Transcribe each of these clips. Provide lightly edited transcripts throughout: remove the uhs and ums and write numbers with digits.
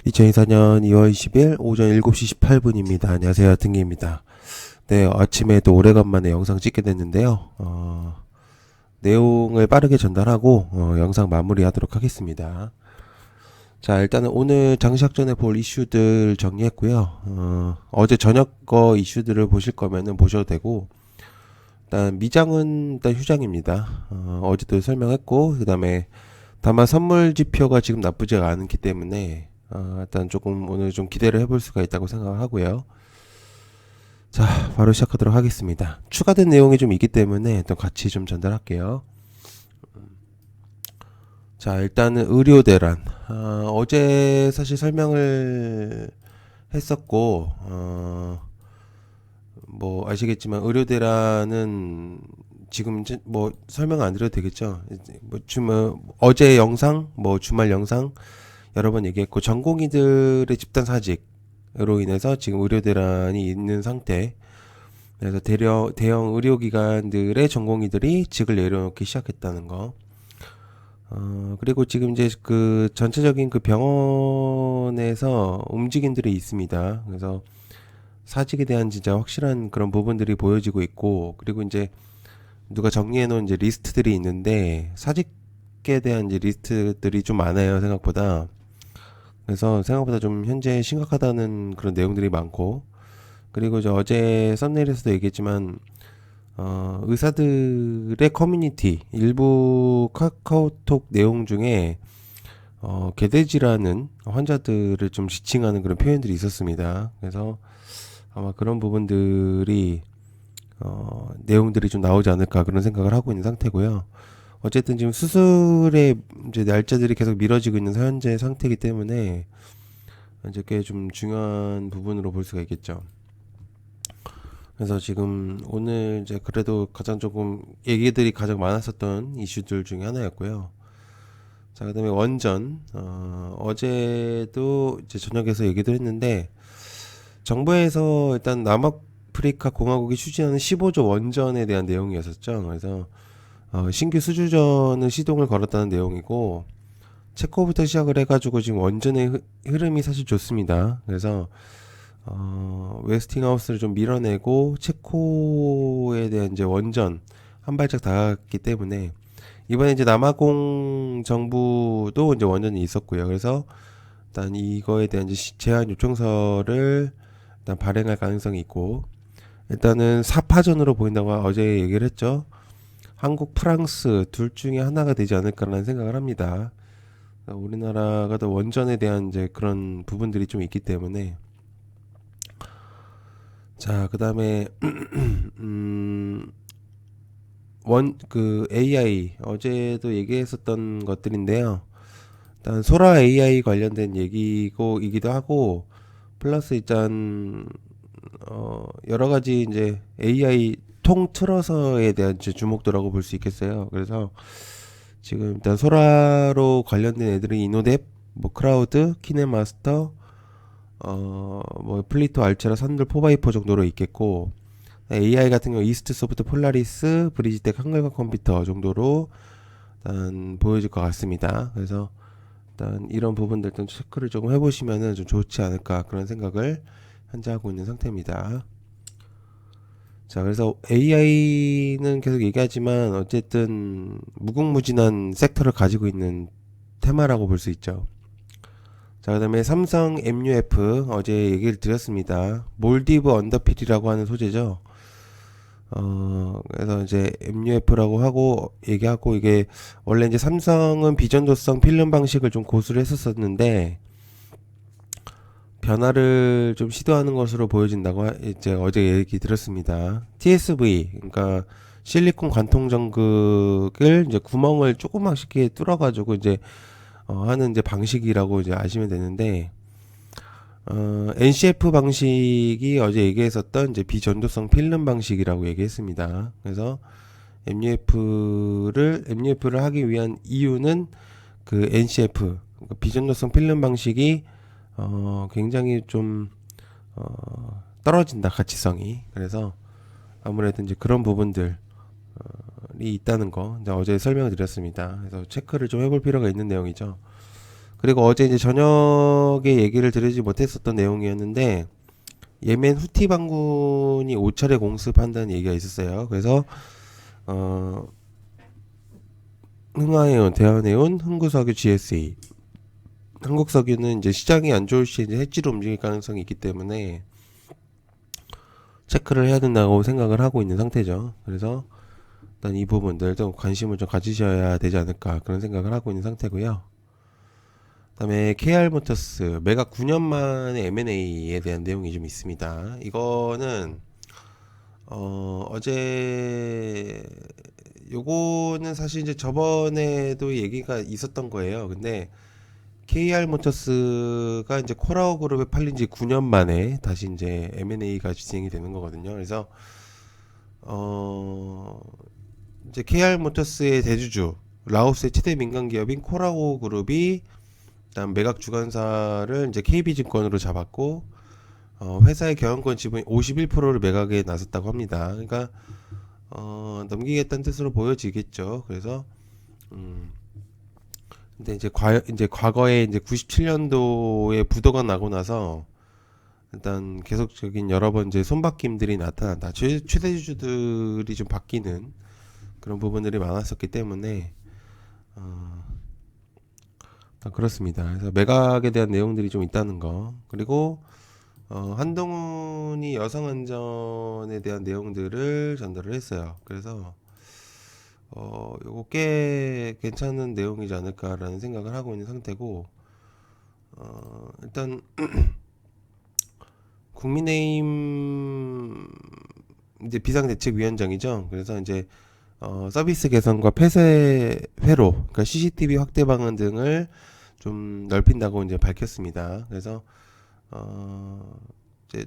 2024년 2월 20일 오전 7시 18분입니다. 안녕하세요. 등기입니다. 네, 아침에 또 오래간만에 영상 찍게 됐는데요. 내용을 빠르게 전달하고 영상 마무리하도록 하겠습니다. 자, 일단은 오늘 장시작 전에 볼 이슈들 정리했고요. 어제 저녁 거 이슈들을 보실 거면은 보셔도 되고, 일단 미장은 일단 휴장입니다. 어제도 설명했고, 그 다음에 다만 선물 지표가 지금 나쁘지가 않기 때문에 일단 조금 오늘 좀 기대를 해볼 수가 있다고 생각을 하고요. 자, 바로 시작하도록 하겠습니다. 추가된 내용이 좀 있기 때문에 또 같이 좀 전달할게요. 자, 일단은 의료 대란. 어제 사실 설명을 했었고, 뭐 아시겠지만 의료 대란은 지금 이제 뭐 설명 안 드려도 되겠죠. 뭐 주말 어제 영상, 뭐 주말 영상 여러 번 얘기했고 전공의들의 집단 사직으로 인해서 지금 의료 대란이 있는 상태. 그래서 대형 의료기관들의 전공의들이 직을 내려놓기 시작했다는 거. 그리고 지금 이제 그 전체적인 그 병원에서 움직임들이 있습니다. 그래서 사직에 대한 진짜 확실한 그런 부분들이 보여지고 있고, 그리고 이제 누가 정리해 놓은 이제 리스트들이 있는데, 사직에 대한 이제 리스트들이 좀 많아요, 생각보다. 그래서 생각보다 좀 현재 심각하다는 그런 내용들이 많고, 그리고 이제 어제 썸네일에서도 얘기했지만, 의사들의 커뮤니티, 일부 카카오톡 내용 중에, 개돼지라는 환자들을 좀 지칭하는 그런 표현들이 있었습니다. 그래서 아마 그런 부분들이, 내용들이 좀 나오지 않을까 그런 생각을 하고 있는 상태고요. 어쨌든 지금 수술의 이제 날짜들이 계속 미뤄지고 있는 현재 상태이기 때문에 이제 꽤 좀 중요한 부분으로 볼 수가 있겠죠. 그래서 지금 오늘 이제 그래도 가장 조금 얘기들이 가장 많았었던 이슈들 중에 하나였고요. 자, 그다음에 원전, 어제도 이제 저녁에서 얘기도 했는데 정부에서 일단 남아프리카 공화국이 추진하는 15조 원전에 대한 내용이었었죠. 그래서 신규 수주전을 시동을 걸었다는 내용이고, 체코부터 시작을 해가지고 지금 원전의 흐름이 사실 좋습니다. 그래서 웨스팅하우스를 좀 밀어내고 체코에 대한 이제 원전 한 발짝 다갔기 때문에 이번에 이제 남아공 정부도 이제 원전이 있었고요. 그래서 일단 이거에 대한 이제 제한 요청서를 일단 발행할 가능성이 있고, 일단은 사파전으로 보인다고 어제 얘기를 했죠. 한국, 프랑스 둘 중에 하나가 되지 않을까라는 생각을 합니다. 우리나라가 더 원전에 대한 이제 그런 부분들이 좀 있기 때문에. 자, 그 다음에 그 AI 어제도 얘기했었던 것들인데요. 일단 소라 AI 관련된 얘기이기도 하고, 플러스 일단 여러 가지 이제 AI 통틀어서에 대한 이제 주목도라고 볼 수 있겠어요. 그래서 지금 일단 소라로 관련된 애들이 이노뎁, 뭐 크라우드, 키네마스터, 뭐 플리토, 알체라, 산들, 포바이퍼 정도로 있겠고, AI 같은 경우 이스트 소프트, 폴라리스, 브리지텍, 한글과 컴퓨터 정도로 일단 보여질 것 같습니다. 그래서 일단 이런 부분들 좀 체크를 조금 해보시면은 좀 좋지 않을까 그런 생각을 현재 하고 있는 상태입니다. 자, 그래서 AI는 계속 얘기하지만 어쨌든 무궁무진한 섹터를 가지고 있는 테마라고 볼 수 있죠. 자, 그 다음에 삼성 MUF 어제 얘기를 드렸습니다. 몰디브 언더필이라고 하는 소재죠. 그래서 이제 MUF라고 하고 얘기하고, 이게 원래 이제 삼성은 비전도성 필름 방식을 좀 고수를 했었었는데 변화를 좀 시도하는 것으로 보여진다고 이제 어제 얘기 들었습니다. TSV, 그러니까 실리콘 관통 전극을 이제 구멍을 조그맣게 뚫어가지고 이제 하는 이제 방식이라고 이제 아시면 되는데, NCF 방식이 어제 얘기했었던 이제 비전도성 필름 방식이라고 얘기했습니다. 그래서 MUF를 하기 위한 이유는 그 NCF, 그러니까 비전도성 필름 방식이 굉장히 좀 떨어진다, 가치성이. 그래서 아무래도 이제 그런 부분들이 있다는 거 이제 어제 설명을 드렸습니다. 그래서 체크를 좀 해볼 필요가 있는 내용이죠. 그리고 어제 이제 저녁에 얘기를 드리지 못했었던 내용이었는데, 예멘 후티 반군이 5차례 공습한다는 얘기가 있었어요. 그래서 어, 흥하해운, 대한해운, 흥구석유, GSA. 한국석유는 이제 시장이 안 좋을 시 이제 해지로 움직일 가능성이 있기 때문에 체크를 해야 된다고 생각을 하고 있는 상태죠. 그래서 일단 이 부분들 좀 관심을 좀 가지셔야 되지 않을까 그런 생각을 하고 있는 상태고요. 그다음에 KR모터스 매각 9년 만에 M&A에 대한 내용이 좀 있습니다. 이거는 어제 요거는 사실 이제 저번에도 얘기가 있었던 거예요. 근데 KR모터스가 이제 코라오 그룹에 팔린 지 9년 만에 다시 이제 M&A가 진행이 되는 거거든요. 그래서 어 이제 KR모터스의 대주주 라오스의 최대 민간 기업인 코라오 그룹이 일단 매각 주관사를 이제 KB증권으로 잡았고 회사의 경영권 지분 51%를 매각에 나섰다고 합니다. 그러니까 넘기겠다는 뜻으로 보여지겠죠. 그래서 근데 이제 과거에 이제 97년도에 부도가 나고 나서 일단 계속적인 여러 번 이제 손바뀜들이 나타난다. 최대주주들이 좀 바뀌는 그런 부분들이 많았었기 때문에 어, 그렇습니다. 그래서 매각에 대한 내용들이 좀 있다는 거. 그리고 한동훈이 여성안전에 대한 내용들을 전달을 했어요. 그래서 요거 꽤 괜찮은 내용이지 않을까라는 생각을 하고 있는 상태고, 일단 국민의힘 이제 비상대책위원장이죠. 그래서 이제 서비스 개선과 폐쇄 회로, 그러니까 CCTV 확대 방안 등을 좀 넓힌다고 이제 밝혔습니다. 그래서 이제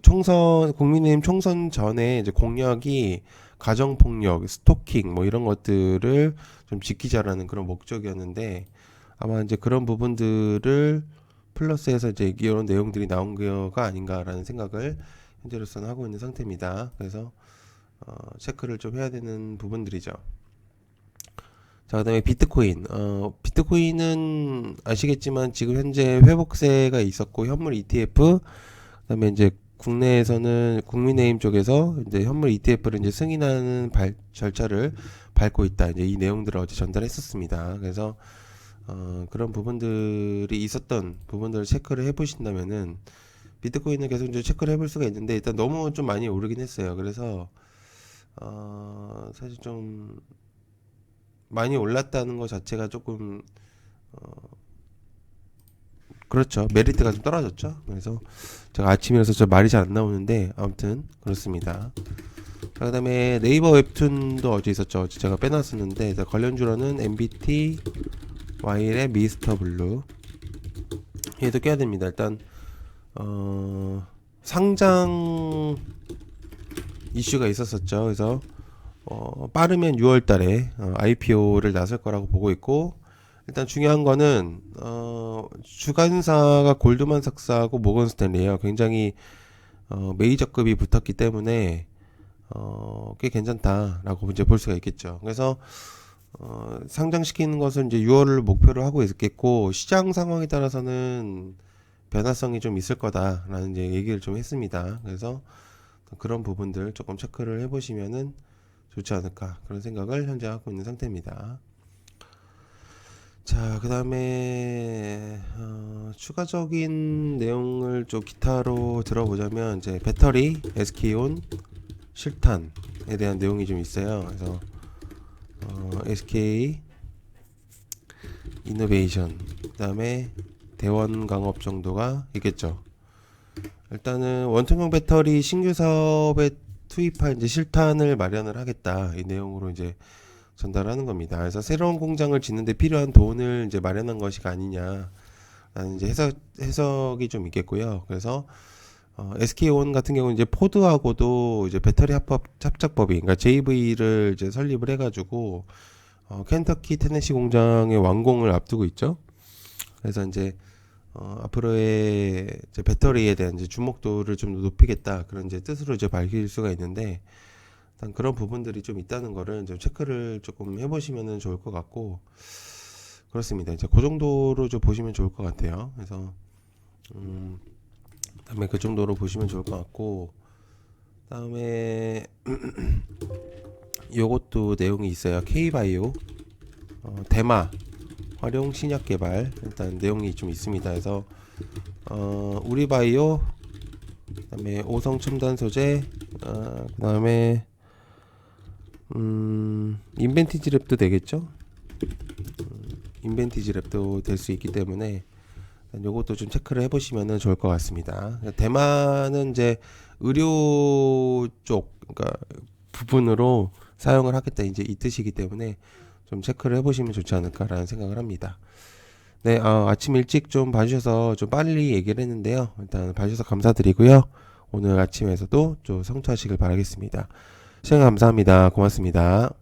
총선 국민의힘 총선 전에 이제 공약이 가정폭력, 스토킹 뭐 이런 것들을 좀 지키자라는 그런 목적이었는데 아마 이제 그런 부분들을 플러스해서 이제 이런 내용들이 나온 거가 아닌가라는 생각을 현재로서는 하고 있는 상태입니다. 그래서 체크를 좀 해야 되는 부분들이죠. 자, 그다음에 비트코인. 비트코인은 아시겠지만 지금 현재 회복세가 있었고 현물 ETF, 그다음에 이제 국내에서는 국민의힘 쪽에서 이제 현물 ETF를 이제 승인하는 절차를 밟고 있다. 이제 이 내용들을 어제 전달했었습니다. 그래서 그런 부분들이 있었던 부분들을 체크를 해보신다면은 비트코인은 계속 이제 체크를 해볼 수가 있는데 일단 너무 좀 많이 오르긴 했어요. 그래서 사실 좀 많이 올랐다는 것 자체가 조금 그렇죠. 메리트가 좀 떨어졌죠. 그래서 제가 아침이라서 저 말이 잘 안 나오는데 아무튼 그렇습니다. 자, 그다음에 네이버 웹툰도 어제 있었죠. 어제 제가 빼놨었는데 관련주로는 MBT, 와일의 미스터 블루 얘도 껴야 됩니다. 일단 상장 이슈가 있었었죠. 그래서 빠르면 6월달에 IPO를 나설 거라고 보고 있고 일단 중요한 거는 주관사가 골드만삭스하고 모건 스탠리예요. 굉장히 메이저급이 붙었기 때문에 꽤 괜찮다라고 이제 볼 수가 있겠죠. 그래서 상장시키는 것을 이제 6월을 목표로 하고 있겠고 시장 상황에 따라서는 변화성이 좀 있을 거다라는 이제 얘기를 좀 했습니다. 그래서 그런 부분들 조금 체크를 해보시면은 좋지 않을까 그런 생각을 현재 하고 있는 상태입니다. 자, 그 다음에 추가적인 내용을 좀 기타로 들어보자면 이제 배터리, SK온, 실탄에 대한 내용이 좀 있어요. 그래서 SK 이노베이션, 그 다음에 대원강업 정도가 있겠죠. 일단은 원통형 배터리 신규 사업에 투입할 이제 실탄을 마련을 하겠다 이 내용으로 이제 전달하는 겁니다. 그래서 새로운 공장을 짓는데 필요한 돈을 이제 마련한 것이 아니냐라는 이제 해석이 좀 있겠고요. 그래서 SK온 같은 경우는 이제 포드하고도 이제 배터리 합작법이, 그러니까 JV를 이제 설립을 해가지고 켄터키 테네시 공장의 완공을 앞두고 있죠. 그래서 이제 앞으로의 이제 배터리에 대한 이제 주목도를 좀 높이겠다 그런 이제 뜻으로 이제 밝힐 수가 있는데 일단 그런 부분들이 좀 있다는 거를 좀 체크를 조금 해보시면은 좋을 것 같고 그렇습니다. 이제 그 정도로 좀 보시면 좋을 것 같아요. 그래서 다음에 그 정도로 보시면 좋을 것 같고, 다음에 요것도 내용이 있어요. K바이오 대마 활용 신약 개발, 일단 내용이 좀 있습니다. 그래서 우리바이오, 그다음에 오성 첨단 소재, 그다음에 인벤티지 랩도 되겠죠? 인벤티지 랩도 될 수 있기 때문에 요것도 좀 체크를 해보시면 좋을 것 같습니다. 대만은 이제 의료 쪽, 그러니까 부분으로 사용을 하겠다, 이제 이 뜻이기 때문에 좀 체크를 해보시면 좋지 않을까라는 생각을 합니다. 네, 아침 일찍 좀 봐주셔서 좀 빨리 얘기를 했는데요. 일단 봐주셔서 감사드리고요. 오늘 아침에서도 좀 성투하시길 바라겠습니다. 시청 감사합니다. 고맙습니다.